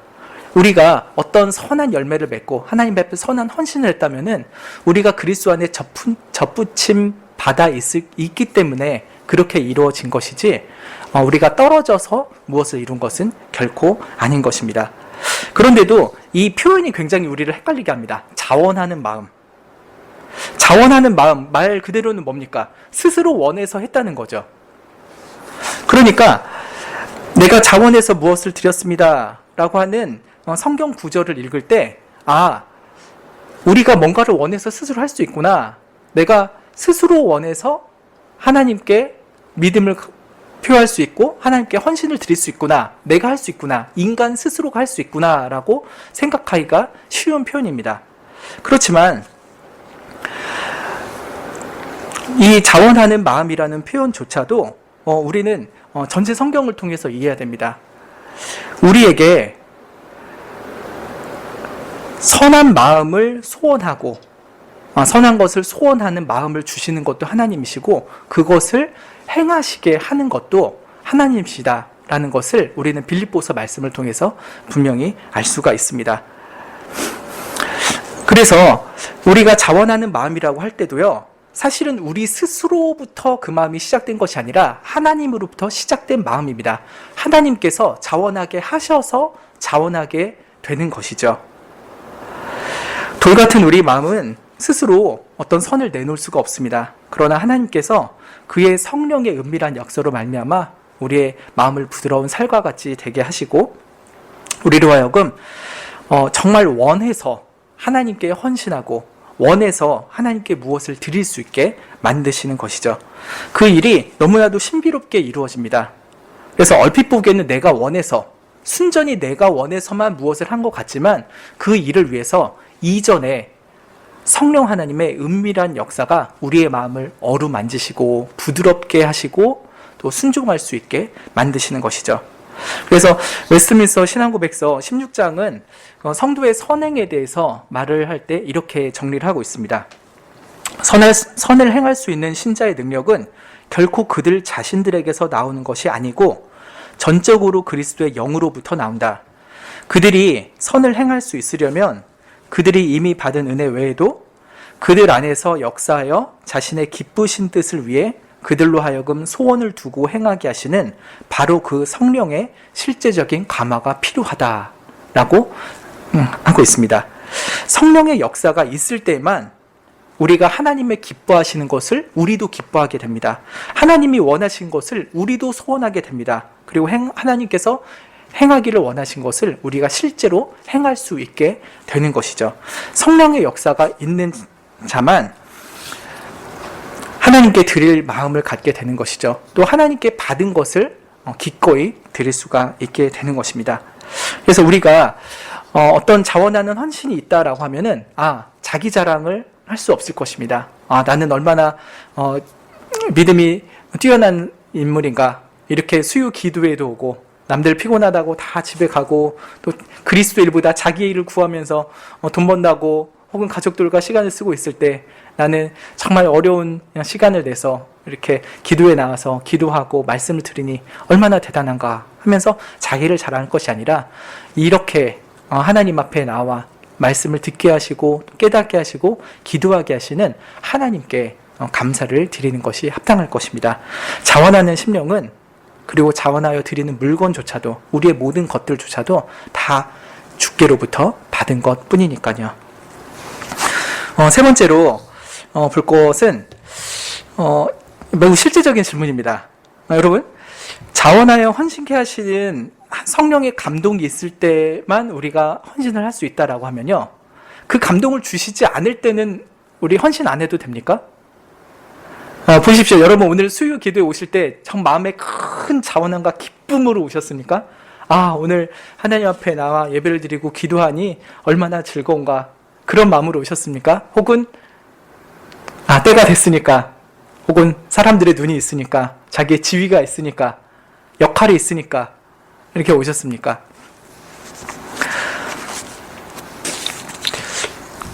우리가 어떤 선한 열매를 맺고 하나님 앞에 선한 헌신을 했다면은 우리가 그리스도 안에 접붙임 받아 있기 때문에 그렇게 이루어진 것이지 우리가 떨어져서 무엇을 이룬 것은 결코 아닌 것입니다. 그런데도 이 표현이 굉장히 우리를 헷갈리게 합니다. 자원하는 마음. 자원하는 마음 말 그대로는 뭡니까? 스스로 원해서 했다는 거죠. 그러니까 내가 자원해서 무엇을 드렸습니다 라고 하는 성경 구절을 읽을 때 우리가 뭔가를 원해서 스스로 할 수 있구나. 내가 스스로 원해서 하나님께 믿음을 표할 수 있고 하나님께 헌신을 드릴 수 있구나. 내가 할 수 있구나. 인간 스스로가 할 수 있구나 라고 생각하기가 쉬운 표현입니다. 그렇지만 이 자원하는 마음이라는 표현조차도 우리는 전체 성경을 통해서 이해해야 됩니다. 우리에게 선한 마음을 소원하고 선한 것을 소원하는 마음을 주시는 것도 하나님이시고 그것을 행하시게 하는 것도 하나님이시다라는 것을 우리는 빌립보서 말씀을 통해서 분명히 알 수가 있습니다. 그래서 우리가 자원하는 마음이라고 할 때도요. 사실은 우리 스스로부터 그 마음이 시작된 것이 아니라 하나님으로부터 시작된 마음입니다. 하나님께서 자원하게 하셔서 자원하게 되는 것이죠. 돌 같은 우리 마음은 스스로 어떤 선을 내놓을 수가 없습니다. 그러나 하나님께서 그의 성령의 은밀한 역사로 말미암아 우리의 마음을 부드러운 살과 같이 되게 하시고 우리로 하여금 정말 원해서 하나님께 헌신하고 원해서 하나님께 무엇을 드릴 수 있게 만드시는 것이죠. 그 일이 너무나도 신비롭게 이루어집니다. 그래서 얼핏 보기에는 내가 원해서, 순전히 내가 원해서만 무엇을 한 것 같지만 그 일을 위해서 이전에 성령 하나님의 은밀한 역사가 우리의 마음을 어루만지시고 부드럽게 하시고 또 순종할 수 있게 만드시는 것이죠. 그래서 웨스트민스터 신앙고백서 16장은 성도의 선행에 대해서 말을 할 때 이렇게 정리를 하고 있습니다. 선을 행할 수 있는 신자의 능력은 결코 그들 자신들에게서 나오는 것이 아니고 전적으로 그리스도의 영으로부터 나온다. 그들이 선을 행할 수 있으려면 그들이 이미 받은 은혜 외에도 그들 안에서 역사하여 자신의 기쁘신 뜻을 위해 그들로 하여금 소원을 두고 행하게 하시는 바로 그 성령의 실제적인 감화가 필요하다라고 하고 있습니다. 성령의 역사가 있을 때만 우리가 하나님의 기뻐하시는 것을 우리도 기뻐하게 됩니다. 하나님이 원하신 것을 우리도 소원하게 됩니다. 그리고 하나님께서 행하기를 원하신 것을 우리가 실제로 행할 수 있게 되는 것이죠. 성령의 역사가 있는 자만 하나님께 드릴 마음을 갖게 되는 것이죠. 또 하나님께 받은 것을 기꺼이 드릴 수가 있게 되는 것입니다. 그래서 우리가 어떤 자원하는 헌신이 있다라고 하면은 자기 자랑을 할 수 없을 것입니다. 나는 얼마나 믿음이 뛰어난 인물인가. 이렇게 수요 기도회도 오고 남들 피곤하다고 다 집에 가고 또 그리스도 일보다 자기의 일을 구하면서 돈 번다고 혹은 가족들과 시간을 쓰고 있을 때 나는 정말 어려운 시간을 내서 이렇게 기도에 나와서 기도하고 말씀을 드리니 얼마나 대단한가 하면서 자기를 자랑할 것이 아니라 이렇게 하나님 앞에 나와 말씀을 듣게 하시고 깨닫게 하시고 기도하게 하시는 하나님께 감사를 드리는 것이 합당할 것입니다. 자원하는 심령은 그리고 자원하여 드리는 물건조차도 우리의 모든 것들조차도 다 주께로부터 받은 것 뿐이니까요. 세 번째로 볼 것은 매우 실제적인 질문입니다. 여러분, 자원하여 헌신케 하시는 성령의 감동이 있을 때만 우리가 헌신을 할 수 있다라고 하면요, 그 감동을 주시지 않을 때는 우리 헌신 안 해도 됩니까? 보십시오. 여러분, 오늘 수요 기도에 오실 때 정 마음에 큰 자원함과 기쁨으로 오셨습니까? 오늘 하나님 앞에 나와 예배를 드리고 기도하니 얼마나 즐거운가, 그런 마음으로 오셨습니까? 혹은 때가 됐으니까, 혹은 사람들의 눈이 있으니까, 자기의 지위가 있으니까, 역할이 있으니까 이렇게 오셨습니까?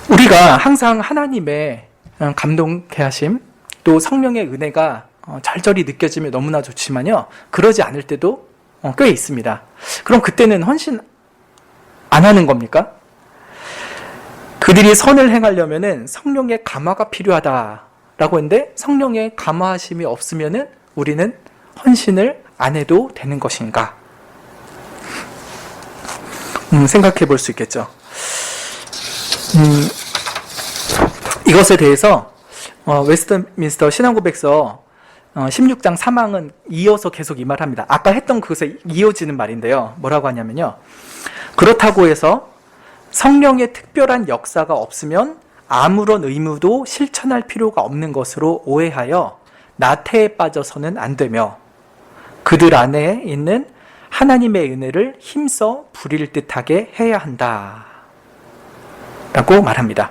우리가 항상 하나님의 감동케 하심, 또 성령의 은혜가 절절히 느껴지면 너무나 좋지만요, 그러지 않을 때도 꽤 있습니다. 그럼 그때는 헌신 안 하는 겁니까? 그들이 선을 행하려면은 성령의 감화가 필요하다라고 했는데, 성령의 감화하심이 없으면은 우리는 헌신을 안 해도 되는 것인가? 생각해 볼 수 있겠죠. 이것에 대해서 웨스트민스터 신앙고백서 16장 3항은 이어서 계속 이 말합니다. 아까 했던 그것에 이어지는 말인데요. 뭐라고 하냐면요, 그렇다고 해서 성령의 특별한 역사가 없으면 아무런 의무도 실천할 필요가 없는 것으로 오해하여 나태에 빠져서는 안 되며 그들 안에 있는 하나님의 은혜를 힘써 부릴 듯하게 해야 한다 라고 말합니다.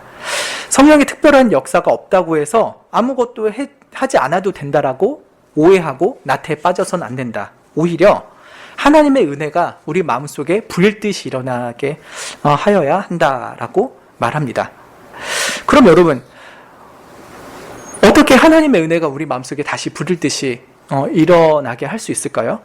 성령의 특별한 역사가 없다고 해서 아무것도 하지 않아도 된다라고 오해하고 나태에 빠져서는 안 된다. 오히려 하나님의 은혜가 우리 마음속에 불듯이 일어나게 하여야 한다라고 말합니다. 그럼 여러분, 어떻게 하나님의 은혜가 우리 마음속에 다시 불듯이 일어나게 할 수 있을까요?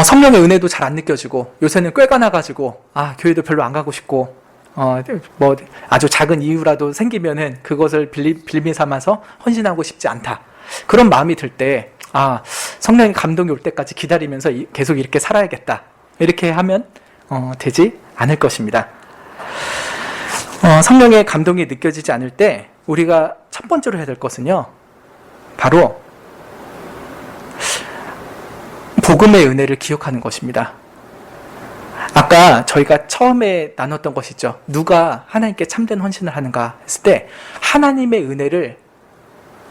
성령의 은혜도 잘 안 느껴지고 요새는 꾀가 나가지고 교회도 별로 안 가고 싶고 아주 작은 이유라도 생기면은 그것을 빌미 삼아서 헌신하고 싶지 않다, 그런 마음이 들 때 성령의 감동이 올 때까지 기다리면서 계속 이렇게 살아야겠다, 이렇게 하면 되지 않을 것입니다. 성령의 감동이 느껴지지 않을 때 우리가 첫 번째로 해야 될 것은요, 바로 복음의 은혜를 기억하는 것입니다. 아까 저희가 처음에 나눴던 것이죠. 누가 하나님께 참된 헌신을 하는가 했을 때 하나님의 은혜를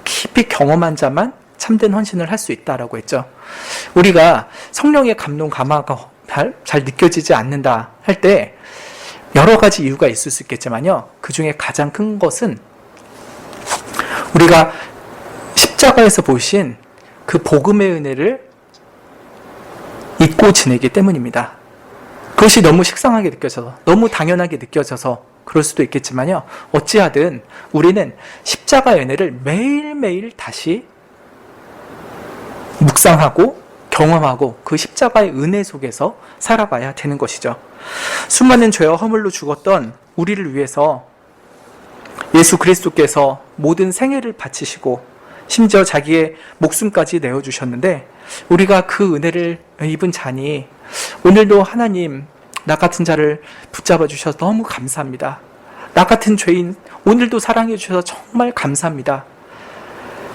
깊이 경험한 자만 참된 헌신을 할 수 있다라고 했죠. 우리가 성령의 감동, 감화가 잘 느껴지지 않는다 할 때 여러 가지 이유가 있을 수 있겠지만요. 그 중에 가장 큰 것은 우리가 십자가에서 보신 그 복음의 은혜를 잊고 지내기 때문입니다. 그것이 너무 식상하게 느껴져서, 너무 당연하게 느껴져서 그럴 수도 있겠지만요. 어찌하든 우리는 십자가의 은혜를 매일매일 다시 묵상하고 경험하고 그 십자가의 은혜 속에서 살아가야 되는 것이죠. 수많은 죄와 허물로 죽었던 우리를 위해서 예수 그리스도께서 모든 생애를 바치시고 심지어 자기의 목숨까지 내어주셨는데 우리가 그 은혜를 입은 자니 오늘도 하나님 나 같은 자를 붙잡아 주셔서 너무 감사합니다. 나 같은 죄인 오늘도 사랑해 주셔서 정말 감사합니다.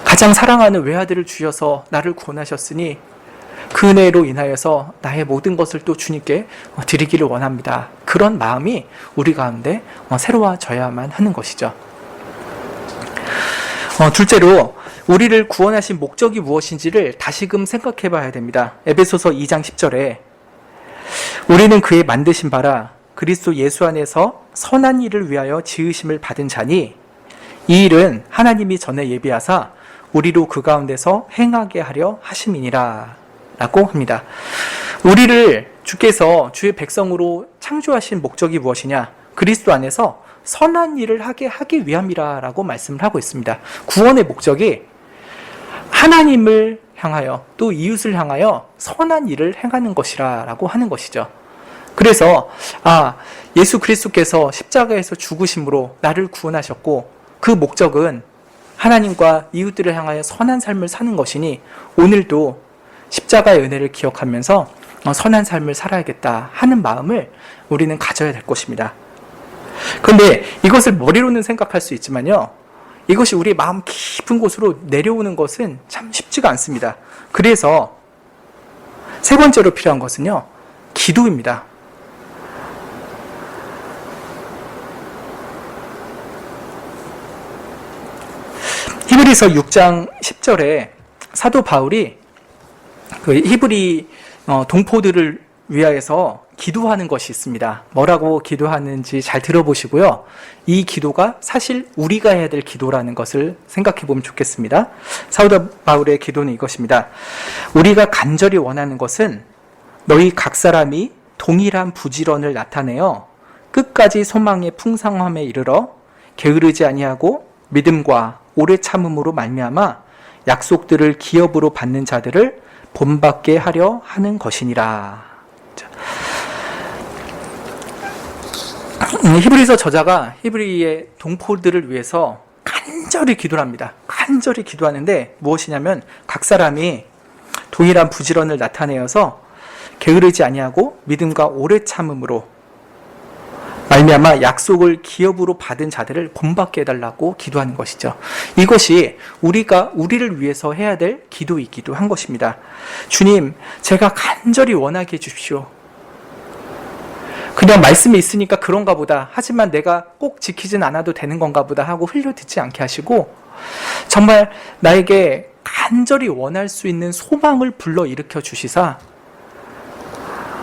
가장 사랑하는 외아들을 주셔서 나를 구원하셨으니 그 은혜로 인하여서 나의 모든 것을 또 주님께 드리기를 원합니다. 그런 마음이 우리 가운데 새로워져야만 하는 것이죠. 둘째로 우리를 구원하신 목적이 무엇인지를 다시금 생각해 봐야 됩니다. 에베소서 2장 10절에 우리는 그의 만드신 바라 그리스도 예수 안에서 선한 일을 위하여 지으심을 받은 자니 이 일은 하나님이 전에 예비하사 우리로 그 가운데서 행하게 하려 하심이니라 라고 합니다. 우리를 주께서 주의 백성으로 창조하신 목적이 무엇이냐? 그리스도 안에서 선한 일을 하기 위함이라 라고 말씀을 하고 있습니다. 구원의 목적이 하나님을 향하여 또 이웃을 향하여 선한 일을 행하는 것이라 라고 하는 것이죠. 그래서 예수 그리스도께서 십자가에서 죽으심으로 나를 구원하셨고 그 목적은 하나님과 이웃들을 향하여 선한 삶을 사는 것이니 오늘도 십자가의 은혜를 기억하면서 선한 삶을 살아야겠다 하는 마음을 우리는 가져야 될 것입니다. 그런데 이것을 머리로는 생각할 수 있지만요. 이것이 우리 마음 깊은 곳으로 내려오는 것은 참 쉽지가 않습니다. 그래서 세 번째로 필요한 것은요. 기도입니다. 히브리서 6장 10절에 사도 바울이 그 히브리 동포들을 위하여서 기도하는 것이 있습니다. 뭐라고 기도하는지 잘 들어보시고요. 이 기도가 사실 우리가 해야 될 기도라는 것을 생각해 보면 좋겠습니다. 사도 바울의 기도는 이것입니다. 우리가 간절히 원하는 것은 너희 각 사람이 동일한 부지런을 나타내어 끝까지 소망의 풍성함에 이르러 게으르지 아니하고 믿음과 오래 참음으로 말미암아 약속들을 기업으로 받는 자들을 본받게 하려 하는 것이니라. 히브리서 저자가 히브리의 동포들을 위해서 간절히 기도를 합니다. 간절히 기도하는데 무엇이냐면 각 사람이 동일한 부지런을 나타내어서 게으르지 아니하고 믿음과 오래 참음으로 말미암아 약속을 기업으로 받은 자들을 본받게 해달라고 기도하는 것이죠. 이것이 우리를 위해서 해야 될 기도이기도 한 것입니다. 주님, 제가 간절히 원하게 해주십시오. 그냥 말씀이 있으니까 그런가 보다. 하지만 내가 꼭 지키진 않아도 되는 건가 보다 하고 흘려듣지 않게 하시고 정말 나에게 간절히 원할 수 있는 소망을 불러일으켜 주시사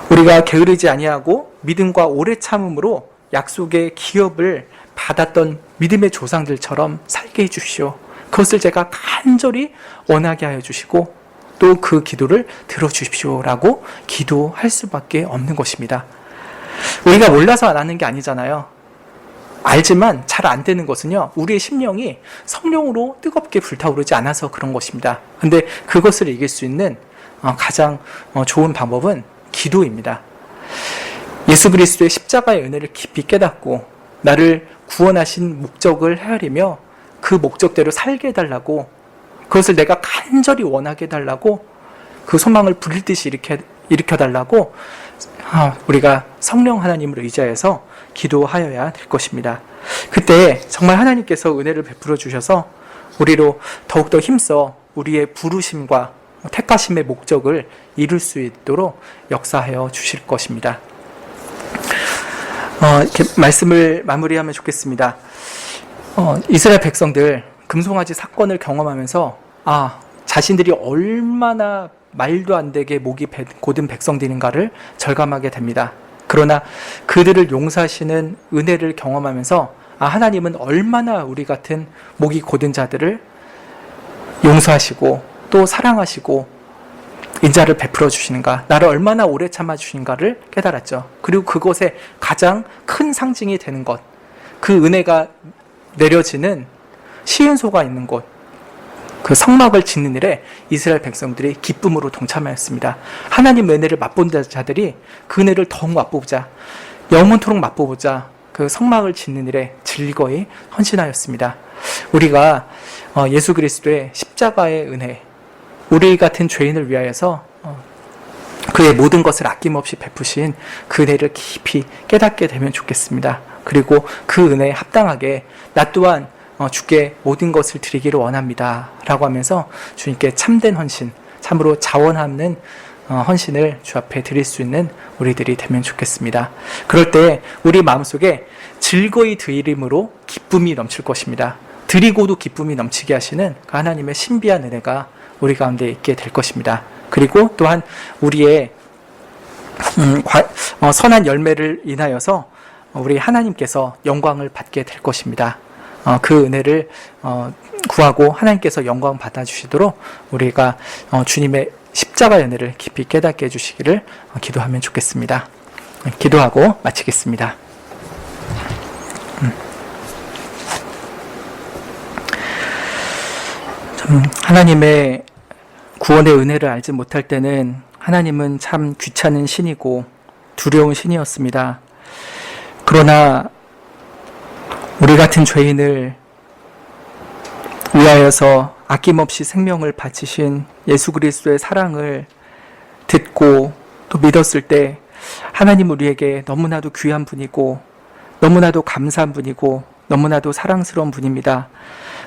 우리가 게으르지 아니하고 믿음과 오래 참음으로 약속의 기업을 받았던 믿음의 조상들처럼 살게 해주시오. 그것을 제가 간절히 원하게 하여 주시고 또 그 기도를 들어주십시오라고 기도할 수밖에 없는 것입니다. 우리가 몰라서 안 하는 게 아니잖아요. 알지만 잘 안 되는 것은요. 우리의 심령이 성령으로 뜨겁게 불타오르지 않아서 그런 것입니다. 근데 그것을 이길 수 있는 가장 좋은 방법은 기도입니다. 예수 그리스도의 십자가의 은혜를 깊이 깨닫고 나를 구원하신 목적을 헤아리며 그 목적대로 살게 해달라고 그것을 내가 간절히 원하게 해달라고 그 소망을 불듯이 일으켜달라고 우리가 성령 하나님을 의지해서 기도하여야 될 것입니다. 그때 정말 하나님께서 은혜를 베풀어 주셔서 우리로 더욱더 힘써 우리의 부르심과 택하심의 목적을 이룰 수 있도록 역사하여 주실 것입니다. 이렇게 말씀을 마무리하면 좋겠습니다. 이스라엘 백성들 금송아지 사건을 경험하면서 자신들이 얼마나 말도 안 되게 목이 곧은 백성들인가를 절감하게 됩니다. 그러나 그들을 용서하시는 은혜를 경험하면서 하나님은 얼마나 우리 같은 목이 곧은 자들을 용서하시고 또 사랑하시고 인자를 베풀어 주시는가, 나를 얼마나 오래 참아 주신가를 깨달았죠. 그리고 그것의 가장 큰 상징이 되는 것, 그 은혜가 내려지는 시은소가 있는 곳, 그 성막을 짓는 일에 이스라엘 백성들이 기쁨으로 동참하였습니다. 하나님 은혜를 맛본 자들이 그 은혜를 더욱 맛보자, 영원토록 맛보자 그 성막을 짓는 일에 즐거이 헌신하였습니다. 우리가 예수 그리스도의 십자가의 은혜, 우리 같은 죄인을 위하여서 그의 모든 것을 아낌없이 베푸신 그 은혜를 깊이 깨닫게 되면 좋겠습니다. 그리고 그 은혜에 합당하게 나 또한 주께 모든 것을 드리기를 원합니다 라고 하면서 주님께 참된 헌신, 참으로 자원하는 헌신을 주 앞에 드릴 수 있는 우리들이 되면 좋겠습니다. 그럴 때 우리 마음속에 즐거이 드림으로 기쁨이 넘칠 것입니다. 드리고도 기쁨이 넘치게 하시는 그 하나님의 신비한 은혜가 우리 가운데 있게 될 것입니다. 그리고 또한 우리의 선한 열매를 인하여서 우리 하나님께서 영광을 받게 될 것입니다. 그 은혜를 구하고 하나님께서 영광 받아주시도록 우리가 주님의 십자가 은혜를 깊이 깨닫게 해주시기를 기도하면 좋겠습니다. 기도하고 마치겠습니다. 하나님의 구원의 은혜를 알지 못할 때는 하나님은 참 귀찮은 신이고 두려운 신이었습니다. 그러나 우리 같은 죄인을 위하여서 아낌없이 생명을 바치신 예수 그리스도의 사랑을 듣고 또 믿었을 때 하나님 우리에게 너무나도 귀한 분이고 너무나도 감사한 분이고 너무나도 사랑스러운 분입니다.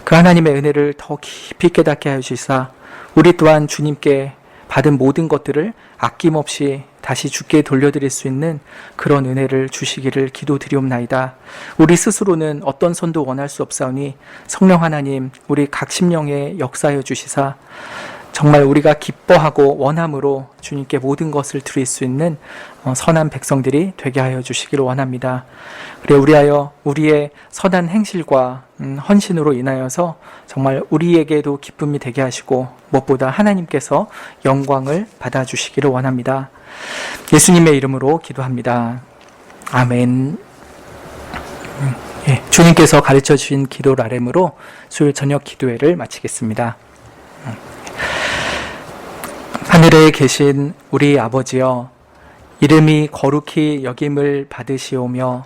그 하나님의 은혜를 더 깊이 깨닫게 하여 주시사 우리 또한 주님께 받은 모든 것들을 아낌없이 다시 주께 돌려드릴 수 있는 그런 은혜를 주시기를 기도드리옵나이다. 우리 스스로는 어떤 선도 원할 수 없사오니 성령 하나님 우리 각 심령에 역사하여 주시사 정말 우리가 기뻐하고 원함으로 주님께 모든 것을 드릴 수 있는 선한 백성들이 되게 하여 주시기를 원합니다. 그래 우리하여 우리의 선한 행실과 헌신으로 인하여서 정말 우리에게도 기쁨이 되게 하시고 무엇보다 하나님께서 영광을 받아주시기를 원합니다. 예수님의 이름으로 기도합니다. 아멘. 주님께서 가르쳐 주신 기도 아뢰므로 수요일 저녁 기도회를 마치겠습니다. 하늘에 계신 우리 아버지여, 이름이 거룩히 여김을 받으시오며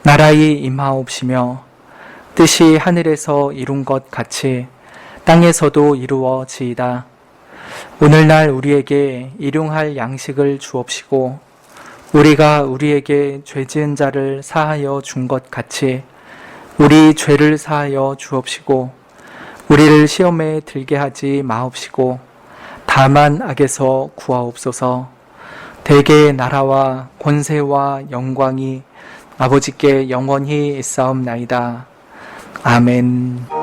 나라의 임하옵시며 뜻이 하늘에서 이룬 것 같이 땅에서도 이루어지이다. 오늘날 우리에게 일용할 양식을 주옵시고 우리가 우리에게 죄 지은 자를 사하여 준 것 같이 우리 죄를 사하여 주옵시고 우리를 시험에 들게 하지 마옵시고 다만 악에서 구하옵소서. 대개의 나라와 권세와 영광이 아버지께 영원히 있사옵나이다. 아멘.